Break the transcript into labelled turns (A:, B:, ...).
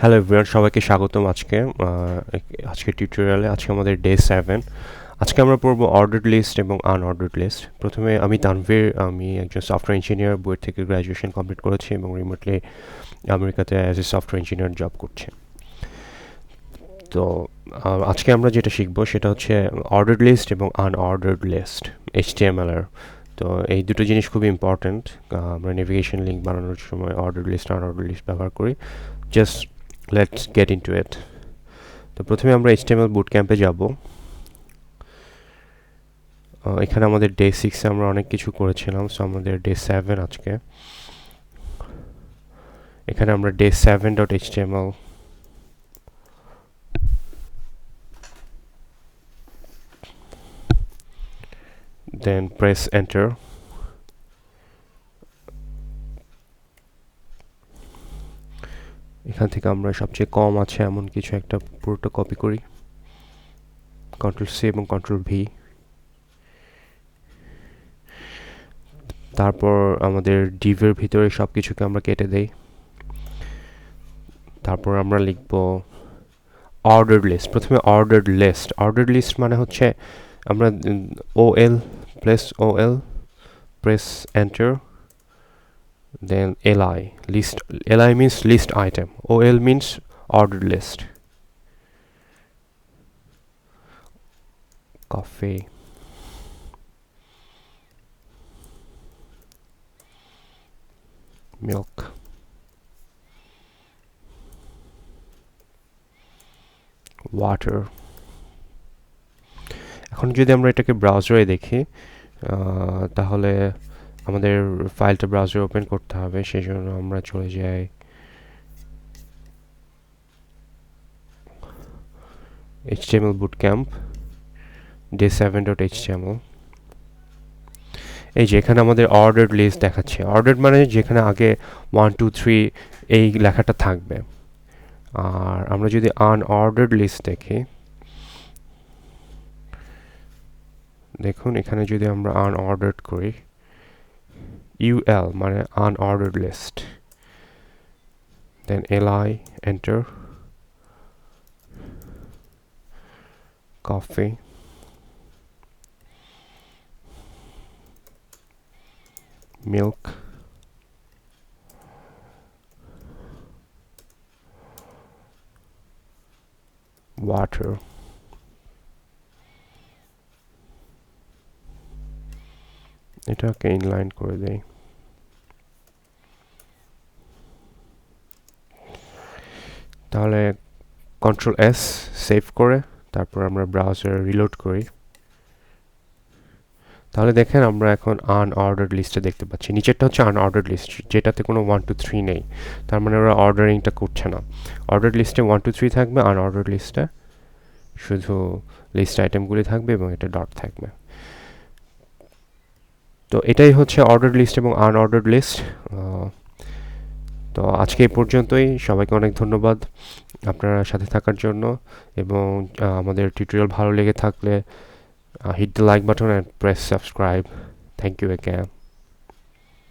A: Hello everyone, সবাইকে স্বাগতম আজকে টিউটোরিয়ালে। আজকে আমাদের ডে 7। আজকে আমরা পড়বো অর্ডার্ড লিস্ট এবং আনঅর্ডার্ড লিস্ট। প্রথমে আমি তানভীর, আমি একজন সফটওয়্যার ইঞ্জিনিয়ার, বুয়েট থেকে গ্র্যাজুয়েশন কমপ্লিট করেছি এবং রিমোটলি আমেরিকাতে as a software engineer job করছি। তো আজকে আমরা যেটা শিখবো সেটা হচ্ছে অর্ডার্ড লিস্ট এবং আনঅর্ডার্ড লিস্ট, HTML এর। তো এই দুটো জিনিস খুবই ইম্পর্ট্যান্ট। আমরা নেভিগেশন লিঙ্ক বানানোর সময় অর্ডার্ড লিস্ট আনঅর্ডার্ড লিস্ট ব্যবহার করি। জাস্ট লেটস গেট ইনটু ইট। তো প্রথমে আমরা HTML বুট ক্যাম্পে যাব। এখানে আমাদের ডে 6 আমরা অনেক কিছু করেছিলাম, সো আমাদের ডে 7 আজকে। এখানে আমরা ডে 7.html, দেন প্রেস এন্টার। এখান থেকে আমরা সবচেয়ে কম আছে এমন কিছু একটা পুরোটা কপি করি, Ctrl+C এবং Ctrl+V। তারপর আমাদের ডিভের ভিতরে সব কিছুকে আমরা কেটে দেই। তারপর আমরা লিখব অর্ডার্ড লিস্ট। প্রথমে অর্ডার্ড লিস্ট মানে হচ্ছে আমরা OL press enter, then li list. Li means list item, OL means ordered list. Coffee, milk, water. এখন যদি আমরা এটাকে ব্রাউজারে দেখি, তাহলে আমাদের ফাইলটা ব্রাউজারে ওপেন করতে হবে। সেই জন্য আমরা চলে যাই HTML bootcamp day 7.html। এই যে এখানে আমাদের অর্ডার্ড লিস্ট দেখাচ্ছে। অর্ডার্ড মানে যেখানে আগে 1 2 3 এই লেখাটা থাকবে। আর আমরা যদি আনঅর্ডার্ড লিস্ট দেখি, দেখুন এখানে যদি আমরা আনঅর্ডার্ড করি, UL মানে আনঅর্ডার্ড লিস্ট, দেন li enter, coffee, milk, water। এটাকে ইনলাইন করে দেই। তাহলে Ctrl+S সেভ করে তারপর আমরা ব্রাউজার রিলোড করি। তাহলে দেখেন আমরা এখন আনঅর্ডার্ড লিস্টে দেখতে পাচ্ছি। নিচেরটা হচ্ছে আনঅর্ডার্ড লিস্ট, যেটাতে কোনো 1 2 3 নেই। তার মানে ওরা অর্ডারিংটা করছে না। অর্ডার্ড লিস্টে 1 2 3 থাকবে, আনঅর্ডার্ড লিস্টে শুধু লিস্ট আইটেমগুলি থাকবে এবং এটা ডট থাকবে। তো এটাই হচ্ছে অর্ডার্ড লিস্ট এবং আনঅর্ডার্ড লিস্ট। তো আজকে এই পর্যন্তই। সবাইকে অনেক ধন্যবাদ আপনারা সাথে থাকার জন্য, এবং আমাদের টিউটোরিয়াল ভালো লেগে থাকলে hit the like button and press subscribe. Thank you again.